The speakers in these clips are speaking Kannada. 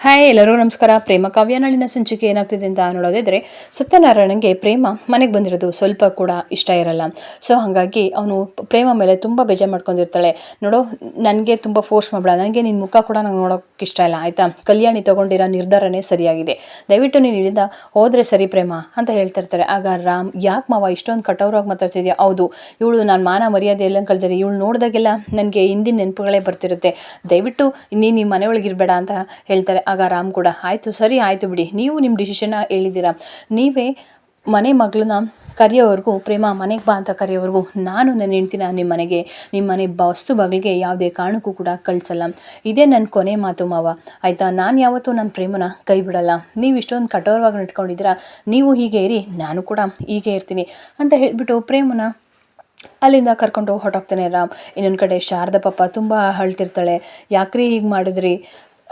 ಹಾಯ್ ಎಲ್ಲರೂ ನಮಸ್ಕಾರ. ಪ್ರೇಮ ಕಾವ್ಯನಾಳಿನ ಸಂಚಿಕೆ ಏನಾಗ್ತಿದೆ ಅಂತ ನೋಡೋದಿದ್ರೆ, ಸತ್ಯನಾರಾಯಣಂಗೆ ಪ್ರೇಮ ಮನೆಗೆ ಬಂದಿರೋದು ಸ್ವಲ್ಪ ಕೂಡ ಇಷ್ಟ ಇರಲ್ಲ. ಸೊ ಹಾಗಾಗಿ ಅವನು ಪ್ರೇಮ ಮೇಲೆ ತುಂಬ ಬೇಜಾರು ಮಾಡ್ಕೊಂಡಿರ್ತಾಳೆ. ನೋಡೋ, ನನಗೆ ತುಂಬ ಫೋರ್ಸ್ ಮಾಡಬೇಡ, ನನಗೆ ನಿನ್ನ ಮುಖ ಕೂಡ ನಂಗೆ ನೋಡೋಕ್ಕೆ ಇಷ್ಟ ಇಲ್ಲ, ಆಯಿತಾ? ಕಲ್ಯಾಣಿ ತೊಗೊಂಡಿರೋ ನಿರ್ಧಾರನೇ ಸರಿಯಾಗಿದೆ, ದಯವಿಟ್ಟು ನೀನು ಇಲ್ಲಿಂದ ಹೋದರೆ ಸರಿ ಪ್ರೇಮ ಅಂತ ಹೇಳ್ತಿರ್ತಾರೆ. ಆಗ ರಾಮ್, ಯಾಕೆ ಮಾವ ಇಷ್ಟೊಂದು ಕಠೋರವಾಗಿ ಮಾತಾಡ್ತಿದ್ಯಾ? ಹೌದು, ಇವಳು ನಾನು ಮಾನ ಮರ್ಯಾದೆ ಎಲ್ಲ ಕಳೆದಿರಿ, ಇವಳು ನೋಡಿದಾಗೆಲ್ಲ ನನಗೆ ಹಿಂದಿನ ನೆನಪುಗಳೇ ಬರ್ತಿರುತ್ತೆ, ದಯವಿಟ್ಟು ನೀನು ಈ ಮನೆ ಒಳಗಿರಬೇಡ ಅಂತ ಹೇಳ್ತಾರೆ. ಆಗ ರಾಮ್ ಕೂಡ, ಆಯಿತು ಸರಿ ಆಯಿತು ಬಿಡಿ, ನೀವು ನಿಮ್ಮ ಡಿಸಿಷನ್ನ ಹೇಳಿದ್ದೀರಾ, ನೀವೇ ಮನೆ ಮಗಳನ್ನ ಕರೆಯೋವರೆಗೂ, ಪ್ರೇಮ ಮನೆಗೆ ಬಾ ಅಂತ ಕರೆಯೋವರೆಗೂ ನಾನು ನನ್ನ ಹೆಂಡ್ತಿನ ನಿಮ್ಮ ಮನೆ ವಸ್ತು ಬಗೆಗೆ ಯಾವುದೇ ಕಾರಣಕ್ಕೂ ಕೂಡ ಕಳಿಸಲ್ಲ. ಇದೇ ನನ್ನ ಕೊನೆ ಮಾತು ಮಾವ, ಆಯಿತಾ? ನಾನು ಯಾವತ್ತೂ ನನ್ನ ಪ್ರೇಮನ ಕೈ ಬಿಡಲ್ಲ. ನೀವು ಇಷ್ಟೊಂದು ಕಠೋರವಾಗಿ ನಡ್ಕೊಂಡಿದ್ದೀರಾ, ನೀವು ಹೀಗೆ ಇರಿ, ನಾನು ಕೂಡ ಹೀಗೆ ಇರ್ತೀನಿ ಅಂತ ಹೇಳಿಬಿಟ್ಟು ಪ್ರೇಮನ ಅಲ್ಲಿಂದ ಕರ್ಕೊಂಡು ಹೊರಟೋಗ್ತಾನೆ ರಾಮ್. ಇನ್ನೊಂದು ಕಡೆ ಶಾರದಾ ಪಾಪ ತುಂಬ ಅಳ್ತಿರ್ತಾಳೆ. ಯಾಕ್ರಿ ಹೀಗೆ ಮಾಡಿದ್ರಿ,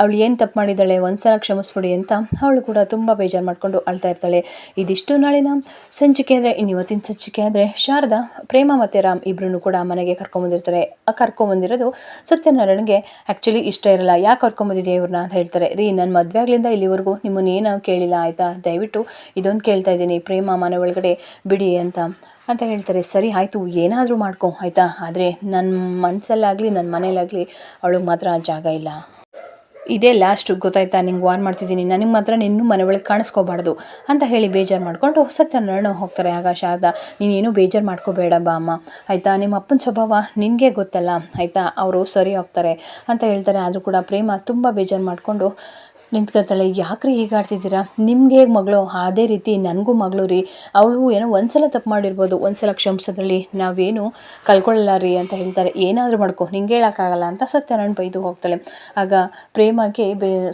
ಅವಳು ಏನು ತಪ್ಪು ಮಾಡಿದ್ದಾಳೆ, ಒಂದ್ಸಲ ಕ್ಷಮಿಸ್ಬಿಡಿ ಅಂತ ಅವಳು ಕೂಡ ತುಂಬ ಬೇಜಾರು ಮಾಡಿಕೊಂಡು ಅಳ್ತಾ ಇರ್ತಾಳೆ. ಇದಿಷ್ಟು ನಾಳಿನ ಸಂಚಿಕೆ ಅಂದರೆ. ಇನ್ನು ಇವತ್ತಿನ ಸಂಚಿಕೆ ಅಂದರೆ, ಶಾರದಾ ಪ್ರೇಮ ಮತ್ತು ರಾಮ್ ಇಬ್ಬರೂ ಕೂಡ ಮನೆಗೆ ಕರ್ಕೊಂಬಂದಿರ್ತಾರೆ. ಕರ್ಕೊಂಬಂದಿರೋದು ಸತ್ಯನಾರಾಯಣಗೆ ಆ್ಯಕ್ಚುಲಿ ಇಷ್ಟ ಇರಲ್ಲ. ಯಾಕೆ ಕರ್ಕೊಂಬಂದಿದೆಯಾ ಇವ್ರನ್ನ ಅಂತ ಹೇಳ್ತಾರೆ. ರೀ, ನನ್ನ ಮದುವೆ ಆಗ್ಲಿಂದ ಇಲ್ಲಿವರೆಗೂ ನಿಮ್ಮನ್ನು ಏನೂ ಕೇಳಿಲ್ಲ, ಆಯಿತಾ? ದಯವಿಟ್ಟು ಇದೊಂದು ಕೇಳ್ತಾ ಇದ್ದೀನಿ, ಪ್ರೇಮ ಮನೆ ಒಳಗಡೆ ಬಿಡಿ ಅಂತ ಹೇಳ್ತಾರೆ. ಸರಿ ಆಯಿತು, ಏನಾದರೂ ಮಾಡ್ಕೊ, ಆಯಿತಾ? ಆದರೆ ನನ್ನ ಮನಸ್ಸಲ್ಲಾಗಲಿ ನನ್ನ ಮನೇಲಾಗಲಿ ಅವಳಿಗೆ ಮಾತ್ರ ಜಾಗ ಇಲ್ಲ. ಇದೇ ಲಾಸ್ಟು, ಗೊತ್ತಾಯ್ತಾ? ನಿಂಗೆ ವಾರ್ನ್ ಮಾಡ್ತಿದ್ದೀನಿ, ನನಗೆ ಮಾತ್ರ ನಿನ್ನೂ ಮನೆ ಒಳಗೆ ಕಾಣಿಸ್ಕೋಬಾರ್ದು ಅಂತ ಹೇಳಿ ಬೇಜಾರು ಮಾಡಿಕೊಂಡು ಸತ್ಯನಾರಾಯಣ ಹೋಗ್ತಾರೆ. ಆಗ ಶಾರದಾ, ನೀನೇನು ಬೇಜಾರು ಮಾಡ್ಕೋಬೇಡ ಬಾ ಅಮ್ಮ, ಆಯಿತಾ? ನಿಮ್ಮ ಅಪ್ಪನ ಸ್ವಭಾವ ನಿನಗೆ ಗೊತ್ತಲ್ಲ, ಆಯಿತಾ? ಅವರು ಸರಿ ಹೋಗ್ತಾರೆ ಅಂತ ಹೇಳ್ತಾರೆ. ಆದರೂ ಕೂಡ ಪ್ರೇಮ ತುಂಬ ಬೇಜಾರು ಮಾಡಿಕೊಂಡು ನಿಂತ್ಕೊಳ್ತಾಳೆ. ಯಾಕ್ರಿ ಹೀಗೆ ಆಡ್ತಿದ್ದೀರಾ? ನಿಮ್ಗೆ ಹೇಗೆ ಮಗಳು, ಅದೇ ರೀತಿ ನನಗೂ ಮಗಳು ರೀ, ಅವಳು ಏನೋ ಒಂದ್ಸಲ ತಪ್ಪು ಮಾಡಿರ್ಬೋದು, ಒಂದ್ಸಲ ಕ್ಷಮಿಸೋದ್ರಲ್ಲಿ ನಾವೇನು ಕಳ್ಕೊಳ್ಳಲ್ಲ ರೀ ಅಂತ ಹೇಳ್ತಾರೆ. ಏನಾದರೂ ಮಾಡ್ಕೊ, ನಿಂಗೆ ಹೇಳೋಕ್ಕಾಗಲ್ಲ ಅಂತ ಸತ್ಯನಾರಾಯಣ ಬೈದು ಹೋಗ್ತಾಳೆ. ಆಗ ಪ್ರೇಮಗೆ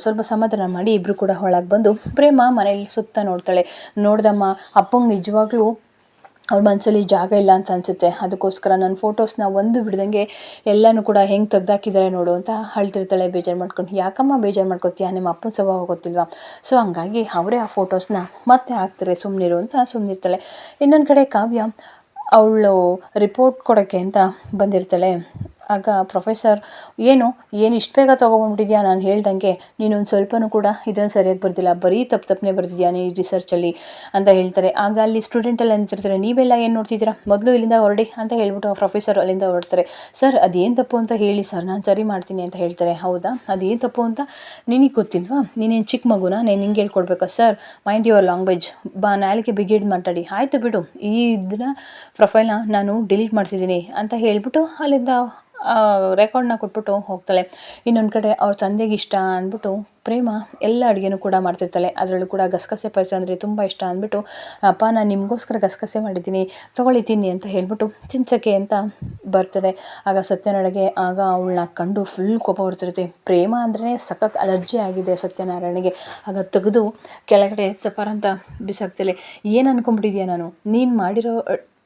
ಸ್ವಲ್ಪ ಸಮಾಧಾನ ಮಾಡಿ ಇಬ್ಬರು ಕೂಡ ಒಳಗೆ ಬಂದು ಪ್ರೇಮ ಮನೇಲಿ ಸುತ್ತ ನೋಡ್ತಾಳೆ. ನೋಡ್ದಮ್ಮ, ಅಪ್ಪಂಗೆ ನಿಜವಾಗ್ಲೂ ಅವ್ರ ಮನಸ್ಸಲ್ಲಿ ಜಾಗ ಇಲ್ಲ ಅಂತ ಅನಿಸುತ್ತೆ, ಅದಕ್ಕೋಸ್ಕರ ನನ್ನ ಫೋಟೋಸ್ನ ಒಂದು ಬಿಡ್ದಂಗೆ ಎಲ್ಲನೂ ಕೂಡ ಹೆಂಗೆ ತೆಗ್ದಾಕಿದ್ದಾರೆ ನೋಡು ಅಂತ ಅಳ್ತಿರ್ತಾಳೆ ಬೇಜಾರು ಮಾಡ್ಕೊಂಡು. ಯಾಕಮ್ಮ ಬೇಜಾರು ಮಾಡ್ಕೊತೀಯ, ನಿಮ್ಮ ಅಪ್ಪನ ಸ್ವಭಾವ ಗೊತ್ತಿಲ್ವಾ? ಸೊ ಹಂಗಾಗಿ ಅವರೇ ಆ ಫೋಟೋಸ್ನ ಮತ್ತೆ ಹಾಕ್ತಾರೆ, ಸುಮ್ಮನಿರು ಅಂತ ಸುಮ್ಮನಿರ್ತಾಳೆ. ಇನ್ನೊಂದು ಕಡೆ ಕಾವ್ಯ ಅವಳು ರಿಪೋರ್ಟ್ ಕೊಡೋಕ್ಕೆ ಅಂತ ಬಂದಿರ್ತಾಳೆ. ಆಗ ಪ್ರೊಫೆಸರ್, ಏನು ಇಷ್ಟು ಬೇಗ ತೊಗೊಂಡ್ಬಿಟ್ಟಿದ್ಯಾ, ನಾನು ಹೇಳ್ದಂಗೆ ನೀನೊಂದು ಸ್ವಲ್ಪನೂ ಕೂಡ ಇದನ್ನು ಸರಿಯಾಗಿ ಬರ್ದಿಲ್ಲ, ಬರೀ ತಪ್ಪನೆ ಬರ್ದಿದ್ಯಾ ನೀ ರಿಸರ್ಚಲ್ಲಿ ಅಂತ ಹೇಳ್ತಾರೆ. ಆಗ ಅಲ್ಲಿ ಸ್ಟೂಡೆಂಟೆಲ್ಲ ಅಂತಿರ್ತಾರೆ, ನೀವೆಲ್ಲ ಏನು ನೋಡ್ತಿದ್ದೀರಾ, ಮೊದಲು ಇಲ್ಲಿಂದ ಹೊರಡಿ ಅಂತ ಹೇಳ್ಬಿಟ್ಟು ಆ ಪ್ರೊಫೆಸರ್ ಅಲ್ಲಿಂದ ಹೊರಡ್ತಾರೆ. ಸರ್, ಅದೇನು ತಪ್ಪು ಅಂತ ಹೇಳಿ ಸರ್, ನಾನು ಸರಿ ಮಾಡ್ತೀನಿ ಅಂತ ಹೇಳ್ತಾರೆ. ಹೌದಾ, ಅದೇನು ತಪ್ಪು ಅಂತ ನಿನಗೆ ಗೊತ್ತಿಲ್ವಾ, ನೀನೇನು ಚಿಕ್ಕ ಮಗುನ, ನಾನು ಹಿಂಗೆ ಹೇಳ್ಕೊಡ್ಬೇಕಾ? ಸರ್, ಮೈಂಡ್ ಯುವರ್ ಲ್ಯಾಂಗ್ವೇಜ್, ನಾಳೆಗೆ ಬಿಗಿಡ್ ಮಾತಾಡಿ, ಆಯಿತು ಬಿಡು, ಈ ಇದನ್ನ ಪ್ರೊಫೈಲ್ನ ನಾನು ಡಿಲೀಟ್ ಮಾಡ್ತಿದ್ದೀನಿ ಅಂತ ಹೇಳ್ಬಿಟ್ಟು ಅಲ್ಲಿಂದ ರೆಕಾರ್ಡ್ನ ಕೊಟ್ಬಿಟ್ಟು ಹೋಗ್ತಾಳೆ. ಇನ್ನೊಂದು ಕಡೆ ಅವ್ರ ತಂದೆಗೆ ಇಷ್ಟ ಅಂದ್ಬಿಟ್ಟು ಪ್ರೇಮ ಎಲ್ಲ ಅಡುಗೆನೂ ಕೂಡ ಮಾಡ್ತಿರ್ತಾಳೆ. ಅದರಲ್ಲೂ ಕೂಡ ಗಸಗಸೆ ಪಾಯಸ ಅಂದರೆ ತುಂಬ ಇಷ್ಟ ಅಂದ್ಬಿಟ್ಟು, ಅಪ್ಪ ನಾನು ನಿಮಗೋಸ್ಕರ ಗಸಗಸೆ ಮಾಡಿದ್ದೀನಿ, ತೊಗೊಳ್ಳಿ ತಿನ್ನಿ ಅಂತ ಹೇಳ್ಬಿಟ್ಟು ಚಿಂಚಕ್ಕೆ ಅಂತ ಬರ್ತಾರೆ. ಆಗ ಸತ್ಯನಾರಾಯಣಗೆ ಆಗ ಅವಳನ್ನ ಕಂಡು ಫುಲ್ ಕೋಪ ಬರ್ತಿರುತ್ತೆ. ಪ್ರೇಮ ಅಂದ್ರೆ ಸಖತ್ ಅಲರ್ಜಿ ಆಗಿದೆ ಸತ್ಯನಾರಾಯಣಗೆ. ಆಗ ತೆಗೆದು ಕೆಳಗಡೆ ಚಪಾರ ಅಂತ ಬಿಸಾಕ್ತಾಳೆ. ಏನು ಅನ್ಕೊಂಡ್ಬಿಟ್ಟಿದ್ಯಾ, ನಾನು ನೀನು ಮಾಡಿರೋ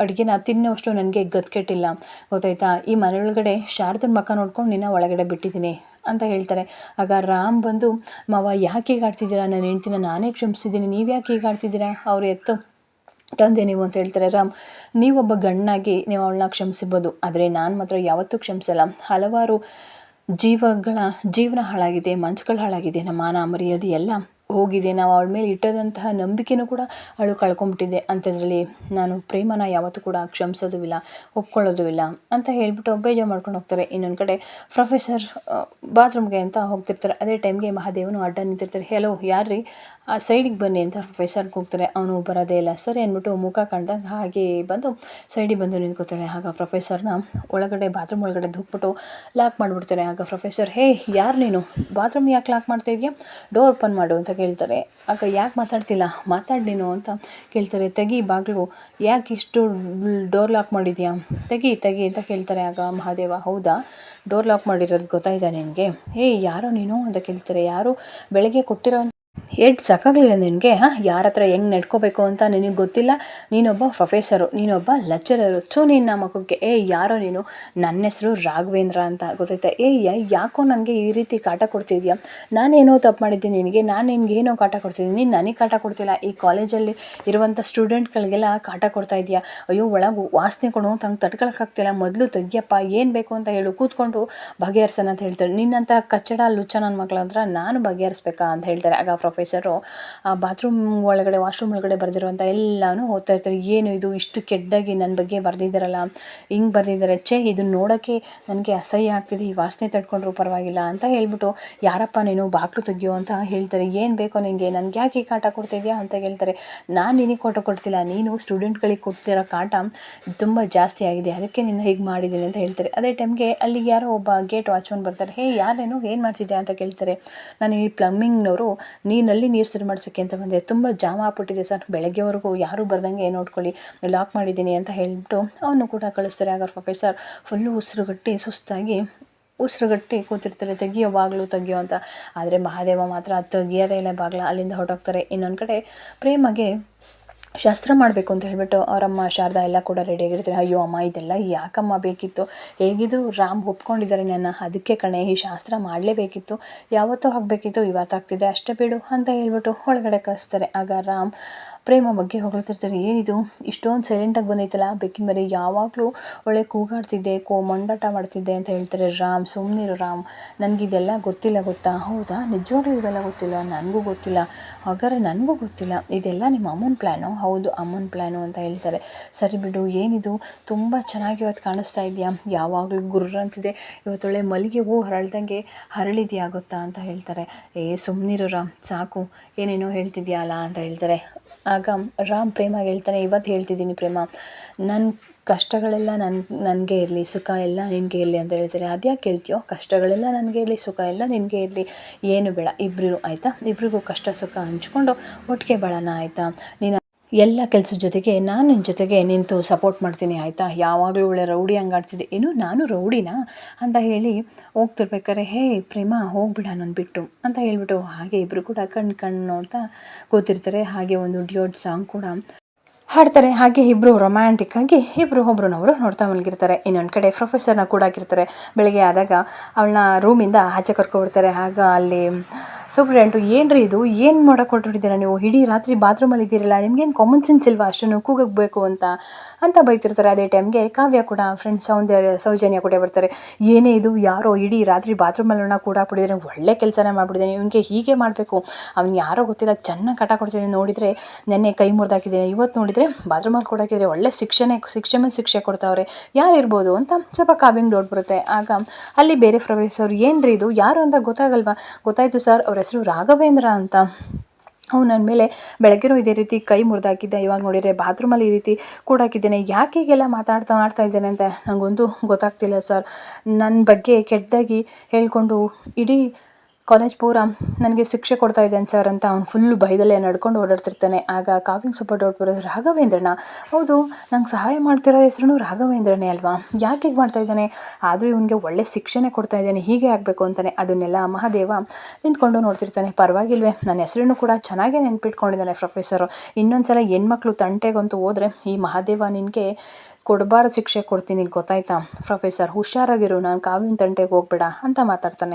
ಅಡುಗೆನ ತಿನ್ನೋಷ್ಟು ನನಗೆ ಗತ್ಕೆಟ್ಟಿಲ್ಲ, ಗೊತ್ತಾಯ್ತಾ? ಈ ಮನೆಯೊಳಗಡೆ ಶಾರದನ ಮಕ್ಕ ನೋಡ್ಕೊಂಡು ನಿನ್ನ ಒಳಗಡೆ ಬಿಟ್ಟಿದ್ದೀನಿ ಅಂತ ಹೇಳ್ತಾರೆ. ಆಗ ರಾಮ್ ಬಂದು, ಮಾವ ಯಾಕೆ ಹೀಗೆ ಆಡ್ತಿದ್ದೀರಾ, ನನ್ನ ಹೆಂಡ್ತಿನ ನಾನೇ ಕ್ಷಮಿಸಿದ್ದೀನಿ, ನೀವು ಯಾಕೆ ಹೀಗೆ ಆಡ್ತಿದ್ದೀರಾ, ಅವ್ರು ಎತ್ತು ತಂದೆ ನೀವು ಅಂತ ಹೇಳ್ತಾರೆ. ರಾಮ್, ನೀವೊಬ್ಬ ಗಂಡನಾಗಿ ನೀವು ಅವಳನ್ನ ಕ್ಷಮಿಸಿರ್ಬೋದು, ಆದರೆ ನಾನು ಮಾತ್ರ ಯಾವತ್ತೂ ಕ್ಷಮಿಸಲ್ಲ. ಹಲವಾರು ಜೀವನ ಹಾಳಾಗಿದೆ, ಮನ್ಸುಗಳು ಹಾಳಾಗಿದೆ, ನಮ್ಮ ಮಾನ ಮರ್ಯಾದೆ ಎಲ್ಲ ಹೋಗಿದೆ, ನಾವು ಅವಳ ಮೇಲೆ ಇಟ್ಟದಂತಹ ನಂಬಿಕೆನೂ ಕೂಡ ಅವಳು ಕಳ್ಕೊಂಬಿಟ್ಟಿದೆ. ಅಂಥದ್ರಲ್ಲಿ ನಾನು ಪ್ರೇಮನ ಯಾವತ್ತೂ ಕೂಡ ಕ್ಷಮಿಸೋದು ಇಲ್ಲ, ಒಪ್ಕೊಳ್ಳೋದು ಇಲ್ಲ ಅಂತ ಹೇಳ್ಬಿಟ್ಟು ಬೇಜಾರು ಮಾಡ್ಕೊಂಡು ಹೋಗ್ತಾರೆ. ಇನ್ನೊಂದು ಕಡೆ ಪ್ರೊಫೆಸರ್ ಬಾತ್ರೂಮ್ಗೆ ಅಂತ ಹೋಗ್ತಿರ್ತಾರೆ. ಅದೇ ಟೈಮ್ಗೆ ಮಹಾದೇವನು ಅಡ್ಡ ನಿಂತಿರ್ತಾರೆ. ಹೆಲೋ, ಯಾರ್ರೀ, ಆ ಸೈಡಿಗೆ ಬನ್ನಿ ಅಂತ ಪ್ರೊಫೆಸರ್ಗೆ ಹೋಗ್ತಾರೆ. ಅವನು ಬರೋದೇ ಇಲ್ಲ. ಸರಿ ಅಂದ್ಬಿಟ್ಟು ಮುಖ ಕಾಣ್ದಂಗೆ ಹಾಗೆ ಬಂದು ಸೈಡಿಗೆ ಬಂದು ನಿಂತ್ಕೋತಾಳೆ. ಆಗ ಪ್ರೊಫೆಸರ್ನ ಒಳಗಡೆ ಬಾತ್ರೂಮ್ ಒಳಗಡೆ ಧುಕ್ಬಿಟ್ಟು ಲಾಕ್ ಮಾಡಿಬಿಡ್ತಾರೆ. ಆಗ ಪ್ರೊಫೆಸರ್, ಹೇ ಯಾರು ನೀನು, ಬಾತ್ರೂಮ್ ಯಾಕೆ ಲಾಕ್ ಮಾಡ್ತಾ ಇದೆಯಾ, ಡೋರ್ ಓಪನ್ ಮಾಡು ಅಂತ ಕೇಳ್ತಾರೆ. ಆಗ ಯಾಕೆ ಮಾತಾಡ್ತಿಲ್ಲ, ಮಾತಾಡಿ ನೀನು ಅಂತ ಕೇಳ್ತಾರೆ. ತೆಗಿ ಬಾಗಿಲು, ಯಾಕೆ ಇಷ್ಟು ಡೋರ್ ಲಾಕ್ ಮಾಡಿದ್ಯಾ, ತೆಗಿ ಅಂತ ಕೇಳ್ತಾರೆ. ಆಗ ಮಹಾದೇವ, ಹೌದಾ, ಡೋರ್ ಲಾಕ್ ಮಾಡಿರೋದು ಗೊತ್ತಾಯ್ತಾ ನಿನಗೆ, ಯಾರೋ ನೀನು ಅಂತ ಕೇಳ್ತಾರೆ. ಯಾರು ಬೆಳಗ್ಗೆ ಕೊಟ್ಟಿರೋ ಏಟ್ ಸಾಕಾಗಲಿಲ್ಲ ನಿನಗೆ? ಯಾರ ಹತ್ರ ಹೆಂಗೆ ನಡ್ಕೋಬೇಕು ಅಂತ ನಿನಗೆ ಗೊತ್ತಿಲ್ಲ? ನೀನೊಬ್ಬ ಪ್ರೊಫೆಸರು, ನೀನೊಬ್ಬ ಲೆಕ್ಚರರು. ನಿನ್ನ ಮಖಕ್ಕೆ ಯಾರೋ ನೀನು? ನನ್ನ ಹೆಸರು ರಾಘವೇಂದ್ರ ಅಂತ, ಗೊತ್ತೈತೆ? ಯಾಕೋ ನನಗೆ ಈ ರೀತಿ ಕಾಟ ಕೊಡ್ತಿದ್ಯಾ? ನಾನೇನೋ ತಪ್ಪು ಮಾಡಿದ್ದೀನಿ ನಿನಗೆ? ನಾನು ನಿನಗೇನೋ ಕಾಟ ಕೊಡ್ತಿದ್ದೀನಿ, ನೀನು ನನಗೆ ಕಾಟ ಕೊಡ್ತಿಲ್ಲ. ಈ ಕಾಲೇಜಲ್ಲಿ ಇರುವಂಥ ಸ್ಟೂಡೆಂಟ್ಗಳಿಗೆಲ್ಲ ಕಾಟ ಕೊಡ್ತಾ ಇದೆಯಾ? ಅಯ್ಯೋ, ಒಳಗೆ ವಾಸನೆ ಕೊಡು ತಂಗೆ ತಡ್ಕೊಳಕ್ಕಾಗ್ತಿಲ್ಲ, ಮೊದಲು ತೆಗಿಯಪ್ಪ, ಏನು ಬೇಕು ಅಂತ ಹೇಳು, ಕೂತ್ಕೊಂಡು ಬಗೆಹರಿಸೋಣ ಅಂತ ಹೇಳ್ತಾರೆ. ನಿನ್ನಂಥ ಕಚ್ಚಡ ಲುಚ್ಚ ನನ್ನ ಮಕ್ಳ ಹತ್ರ ನಾನು ಬಗೆಹರಿಸ್ಬೇಕಾ ಅಂತ ಹೇಳ್ತಾರೆ. ಆಗ ಪ್ರೊಫೆಸರು ಬಾತ್ರೂಮ್ ಒಳಗಡೆ, ವಾಶ್ರೂಮ್ ಒಳಗಡೆ ಬರೆದಿರುವಂಥ ಎಲ್ಲನೂ ಓದ್ತಾ ಇರ್ತಾರೆ. ಏನು ಇದು ಇಷ್ಟು ಕೆಟ್ಟದಾಗಿ ನನ್ನ ಬಗ್ಗೆ ಬರೆದಿದ್ದಾರಲ್ಲ, ಹಿಂಗೆ ಬರೆದಿದ್ದಾರೆ, ಇದನ್ನು ನೋಡೋಕ್ಕೆ ನನಗೆ ಅಸಹ್ಯ ಆಗ್ತಿದೆ, ಈ ವಾಸನೆ ತಡ್ಕೊಂಡ್ರೂ ಪರವಾಗಿಲ್ಲ ಅಂತ ಹೇಳ್ಬಿಟ್ಟು, ಯಾರಪ್ಪ ನೀನು, ಬಾಕ್ಲು ತೆಗಿಯೋ ಅಂತ ಹೇಳ್ತಾರೆ. ಏನು ಬೇಕೋ ನಿನಗೆ, ನನಗೆ ಯಾಕೆ ಈ ಕಾಟ ಕೊಡ್ತಿದ್ಯಾ ಅಂತ ಹೇಳ್ತಾರೆ. ನಾನು ನಿನಗೆ ಕಾಟ ಕೊಡ್ತಿಲ್ಲ, ನೀನು ಸ್ಟೂಡೆಂಟ್ಗಳಿಗೆ ಕೊಡ್ತಿರೋ ಕಾಟ ತುಂಬ ಜಾಸ್ತಿ ಆಗಿದೆ, ಅದಕ್ಕೆ ನಿನ್ನ ಹೀಗೆ ಮಾಡಿದ್ದೀನಿ ಅಂತ ಹೇಳ್ತಾರೆ. ಅದೇ ಟೈಮ್ಗೆ ಅಲ್ಲಿಗೆ ಯಾರೋ ಒಬ್ಬ ಗೇಟ್ ವಾಚ್ಮನ್ ಬರ್ತಾರೆ. ಯಾರೇನು, ಏನು ಮಾಡ್ತಿದ್ಯಾ ಅಂತ ಕೇಳ್ತಾರೆ. ನಾನು ಈ ಪ್ಲಮ್ಮಿಂಗ್ನವರು ನೀರಲ್ಲಿ ನೀರು ಸರಿ ಮಾಡ್ಸೋಕ್ಕೆ ಅಂತ ಬಂದೆ, ತುಂಬ ಜಾಮ ಆಗ್ಬಿಟ್ಟಿದೆ ಸರ್, ಬೆಳಗ್ಗೆವರೆಗೂ ಯಾರೂ ಬರ್ದಂಗೆ ನೋಡ್ಕೊಳ್ಳಿ, ಲಾಕ್ ಮಾಡಿದ್ದೀನಿ ಅಂತ ಹೇಳ್ಬಿಟ್ಟು ಅವನು ಕೂಡ ಕಳಿಸ್ತಾರೆ. ಆಗ ಪ್ರೊಫೆಸರ್ ಫುಲ್ಲು ಉಸಿರುಗಟ್ಟಿ ಕೂತಿರ್ತಾರೆ, ತೆಗಿಯೋ ತೆಗಿಯೋ ಅಂತ. ಆದರೆ ಮಹಾದೇವ ಮಾತ್ರ ತೆಗಿಯೋದೇ ಇಲ್ಲ ಬಾಗ್ಲ, ಅಲ್ಲಿಂದ ಹೊರಟೋಗ್ತಾರೆ. ಇನ್ನೊಂದು ಕಡೆ ಪ್ರೇಮಗೆ ಶಾಸ್ತ್ರ ಮಾಡಬೇಕು ಅಂತ ಹೇಳಿಬಿಟ್ಟು ಅವರಮ್ಮ ಶಾರದಾ ಎಲ್ಲ ಕೂಡ ರೆಡಿಯಾಗಿರ್ತಾರೆ. ಅಯ್ಯೋ ಅಮ್ಮ, ಇದೆಲ್ಲ ಯಾಕಮ್ಮ ಬೇಕಿತ್ತು? ಹೇಗಿದ್ರು ರಾಮ್ ಒಪ್ಕೊಂಡಿದ್ದಾರೆ ನನ್ನ, ಅದಕ್ಕೆ ಕಣೆ ಈ ಶಾಸ್ತ್ರ ಮಾಡಲೇಬೇಕಿತ್ತು, ಯಾವತ್ತೂ ಆಗಬೇಕಿತ್ತು, ಇವತ್ತಾಗ್ತಿದೆ, ಅಷ್ಟೇ ಬಿಡು ಅಂತ ಹೇಳ್ಬಿಟ್ಟು ಒಳಗಡೆ ಕಳಿಸ್ತಾರೆ. ಆಗ ರಾಮ್ ಪ್ರೇಮ ಬಗ್ಗೆ ಹೊಗಳ್ತಿರ್ತಾರೆ. ಏನಿದು ಇಷ್ಟೊಂದು ಸೈಲೆಂಟಾಗಿ ಬಂದೈತಲ್ಲ, ಬೆಕ್ಕಿನ ಮರಿ, ಯಾವಾಗಲೂ ಒಳ್ಳೆ ಕೂಗಾಡ್ತಿದ್ದೆ, ಮಂಡಾಟ ಮಾಡ್ತಿದ್ದೆ ಅಂತ ಹೇಳ್ತಾರೆ. ರಾಮ್, ಸುಮ್ಮನಿರು ರಾಮ್, ನನಗಿದೆಲ್ಲ ಗೊತ್ತಿಲ್ಲ ಗೊತ್ತಾ? ಹೌದಾ, ನಿಜವಾಗ್ಲೂ ಇವೆಲ್ಲ ಗೊತ್ತಿಲ್ಲ? ನನಗೂ ಗೊತ್ತಿಲ್ಲ. ಹಾಗಾದ್ರೆ ನನಗೂ ಗೊತ್ತಿಲ್ಲ, ಇದೆಲ್ಲ ನಿಮ್ಮ ಅಮ್ಮನ ಪ್ಲ್ಯಾನು? ಹೌದು, ಅಮ್ಮನ ಪ್ಲ್ಯಾನು ಅಂತ ಹೇಳ್ತಾರೆ. ಸರಿ ಬಿಡು, ಏನಿದು ತುಂಬ ಚೆನ್ನಾಗಿ ಇವತ್ತು ಕಾಣಿಸ್ತಾ ಇದೆಯಾ, ಯಾವಾಗಲೂ ಗುರ್ರ ಅಂತಿದೆ, ಇವತ್ತೊಳ್ಳೆ ಮಲ್ಲಿಗೆ ಹೂ ಹರಳ್ದಂಗೆ ಹರಳಿದೆಯಾ ಗೊತ್ತಾ ಅಂತ ಹೇಳ್ತಾರೆ. ಸುಮ್ಮನಿರು ರಾಮ್, ಸಾಕು, ಏನೇನೋ ಹೇಳ್ತಿದ್ಯಾ ಅಲ್ಲ ಅಂತ ಹೇಳ್ತಾರೆ. ಆಗ ರಾಮ್ ಪ್ರೇಮಾಗೆ ಹೇಳ್ತಾನೆ, ಇವತ್ತು ಹೇಳ್ತಿದ್ದೀನಿ ಪ್ರೇಮ, ನನ್ನ ಕಷ್ಟಗಳೆಲ್ಲ ನನಗೆ ಇರಲಿ, ಸುಖ ಎಲ್ಲ ನಿನಗೆ ಇರಲಿ ಅಂತ ಹೇಳ್ತಾರೆ. ಅದ್ಯಾಕೆ ಹೇಳ್ತೀಯೋ? ಕಷ್ಟಗಳೆಲ್ಲ ನನಗೆ ಇರಲಿ, ಸುಖ ಎಲ್ಲ ನಿನಗೆ ಇರಲಿ, ಏನು ಬೇಡ, ಇಬ್ಬರು ಆಯಿತಾ, ಇಬ್ಬರಿಗೂ ಕಷ್ಟ ಸುಖ ಹಂಚ್ಕೊಂಡು ಒಟ್ಟಿಗೆ ಬಾಳೋಣ ಆಯಿತಾ? ನೀನು ಎಲ್ಲ ಕೆಲಸದ ಜೊತೆಗೆ ನಾನು ನಿನ್ನ ಜೊತೆಗೆ ನಿಂತು ಸಪೋರ್ಟ್ ಮಾಡ್ತೀನಿ ಆಯಿತಾ? ಯಾವಾಗಲೂ ಒಳ್ಳೆ ರೌಡಿ ಹಂಗಾಡ್ತಿದ್ದೆ, ಏನು ನಾನು ರೌಡಿನಾ ಅಂತ ಹೇಳಿ ಹೋಗ್ತಿರ್ಬೇಕಾರೆ, ಪ್ರೇಮ ಹೋಗ್ಬಿಡ ನನ್ನ ಬಿಟ್ಟು ಅಂತ ಹೇಳ್ಬಿಟ್ಟು, ಹಾಗೆ ಇಬ್ಬರು ಕೂಡ ಕಣ್ಣು ನೋಡ್ತಾ ಕೂತಿರ್ತಾರೆ. ಹಾಗೆ ಒಂದು ಡ್ಯೂಟ್ ಸಾಂಗ್ ಕೂಡ ಹಾಡ್ತಾರೆ. ಹಾಗೆ ಇಬ್ಬರು ರೊಮ್ಯಾಂಟಿಕ್ಕಾಗಿ ಇಬ್ಬರು ಒಬ್ರನ್ನೊಬ್ರು ನೋಡ್ತಾ ಮಲಗಿರ್ತಾರೆ. ಇನ್ನೊಂದು ಕಡೆ ಪ್ರೊಫೆಸರ್ನ ಕೂಡ ಆಗಿರ್ತಾರೆ. ಬೆಳಗ್ಗೆ ಆದಾಗ ಅವಳನ್ನ ರೂಮಿಂದ ಆಚೆ ಕರ್ಕೊಬಿಡ್ತಾರೆ. ಆಗ ಅಲ್ಲಿ ಸೂಪ್ರೆಂಟು, ಏನ್ರಿ ಇದು, ಏನು ಮಾಡೋಕೆ ಹೊರಟಿದ್ದೀರಾ ನೀವು, ಇಡೀ ರಾತ್ರಿ ಬಾತ್ರೂಮಲ್ಲಿ ಇದ್ದೀರಲ್ಲ, ನಿಮ್ಗೇನು ಕಾಮನ್ ಸೆನ್ಸ್ ಇಲ್ವಾ ಅಷ್ಟನ್ನು ಕೂಗಬೇಕು ಅಂತ ಬೈತಿರ್ತಾರೆ. ಅದೇ ಟೈಮ್ಗೆ ಕಾವ್ಯ ಕೂಡ ಫ್ರೆಂಡ್ಸ್ ಸೌಜನ್ಯ ಕೂಡ ಬರ್ತಾರೆ. ಏನೇ ಇದು, ಯಾರೋ ಇಡೀ ರಾತ್ರಿ ಬಾತ್ರೂಮಲ್ಲನ್ನ ಕೂಡ ಹಾಕ್ಬಿಟ್ಟಿದ್ದಾರೆ, ಒಳ್ಳೆ ಕೆಲಸನೇ ಮಾಡಿಬಿಟ್ಟಿದ್ದಾನೆ, ಇವನಿಗೆ ಹೀಗೆ ಮಾಡಬೇಕು, ಅವ್ನು ಯಾರೋ ಗೊತ್ತಿಲ್ಲ ಚೆನ್ನಾಗಿ ಕಟ ಕೊಡ್ತಿದ್ದೀನಿ, ನೋಡಿದರೆ ನೆನ್ನೆ ಕೈ ಮುರಿದಾಕಿದ್ದೀನಿ, ಇವತ್ತು ನೋಡಿದರೆ ಬಾತ್ರೂಮಲ್ಲಿ ಕೂಡ ಹಾಕಿದರೆ, ಒಳ್ಳೆ ಶಿಕ್ಷೆ ಮೇಲೆ ಶಿಕ್ಷೆ ಕೊಡ್ತಾವ್ರೆ, ಯಾರಿರ್ಬೋದು ಅಂತ ಸ್ವಲ್ಪ ಕಾವ್ಯಂಗೆ ಡೌಟ್ ಬರುತ್ತೆ. ಆಗ ಅಲ್ಲಿ ಬೇರೆ ಪ್ರೊಫೆಸರ್, ಏನ್ರಿ ಇದು, ಯಾರು ಅಂತ ಗೊತ್ತಾಗಲ್ವಾ? ಗೊತ್ತಾಯಿತು ಸರ್, ಅವ್ರ ಹೆಸರು ರಾಘವೇಂದ್ರ ಅಂತ, ಅವ್ನು ನನ್ನ ಮೇಲೆ ಬೆಳಗ್ಗೆನೂ ಇದೇ ರೀತಿ ಕೈ ಮುರಿದಾಕಿದ್ದೆ, ಇವಾಗ ನೋಡಿದರೆ ಬಾತ್ರೂಮಲ್ಲಿ ಈ ರೀತಿ ಕೂಡ ಹಾಕಿದ್ದೇನೆ, ಯಾಕೆ ಹೀಗೆಲ್ಲ ಮಾಡ್ತಾ ಇದ್ದೇನೆ ಅಂತ ನನಗಂತೂ ಗೊತ್ತಾಗ್ತಿಲ್ಲ ಸರ್, ನನ್ನ ಬಗ್ಗೆ ಕೆಟ್ಟದಾಗಿ ಹೇಳ್ಕೊಂಡು ಇಡೀ ಕಾಲೇಜ್ ಪೂರ ನನಗೆ ಶಿಕ್ಷೆ ಕೊಡ್ತಾ ಇದ್ದೇನೆ ಸರ್ ಅಂತ ಅವ್ನು ಫುಲ್ಲು ಭಯದಲ್ಲೇ ನಡ್ಕೊಂಡು ಓಡಾಡ್ತಿರ್ತಾನೆ. ಆಗ ಕಾವ್ಯಂಗೆ ಸ್ವಲ್ಪ ಡೌಟ್ ಬರೋದು, ರಾಘವೇಂದ್ರನ, ಹೌದು, ನಂಗೆ ಸಹಾಯ ಮಾಡ್ತಿರೋ ಹೆಸರು ರಾಘವೇಂದ್ರನೇ ಅಲ್ವಾ, ಯಾಕೆ ಹೀಗೆ ಮಾಡ್ತಾ ಇದ್ದಾನೆ, ಆದರೂ ಇವನಿಗೆ ಒಳ್ಳೆ ಶಿಕ್ಷೆನೇ ಕೊಡ್ತಾ ಇದ್ದಾನೆ, ಹೀಗೆ ಆಗಬೇಕು ಅಂತಲೇ. ಅದನ್ನೆಲ್ಲ ಮಹಾದೇವ ನಿಂತ್ಕೊಂಡು ನೋಡ್ತಿರ್ತಾನೆ. ಪರವಾಗಿಲ್ವೇ, ನನ್ನ ಹೆಸರನ್ನು ಕೂಡ ಚೆನ್ನಾಗೇ ನೆನ್ಪಿಟ್ಕೊಂಡಿದ್ದಾನೆ ಪ್ರೊಫೆಸರು, ಇನ್ನೊಂದು ಸಲ ಹೆಣ್ಮಕ್ಳು ತಂಟೆಗಂತೂ ಹೋದರೆ ಈ ಮಹಾದೇವ ನಿನಗೆ ಕೊಡಬಾರ ಶಿಕ್ಷೆ ಕೊಡ್ತೀನಿ, ಗೊತ್ತಾಯ್ತಾ ಪ್ರೊಫೆಸರ್, ಹುಷಾರಾಗಿರು, ನಾನು ಕಾವ್ಯನ ತಂಟೆಗೆ ಹೋಗ್ಬೇಡ ಅಂತ ಮಾತಾಡ್ತಾನೆ.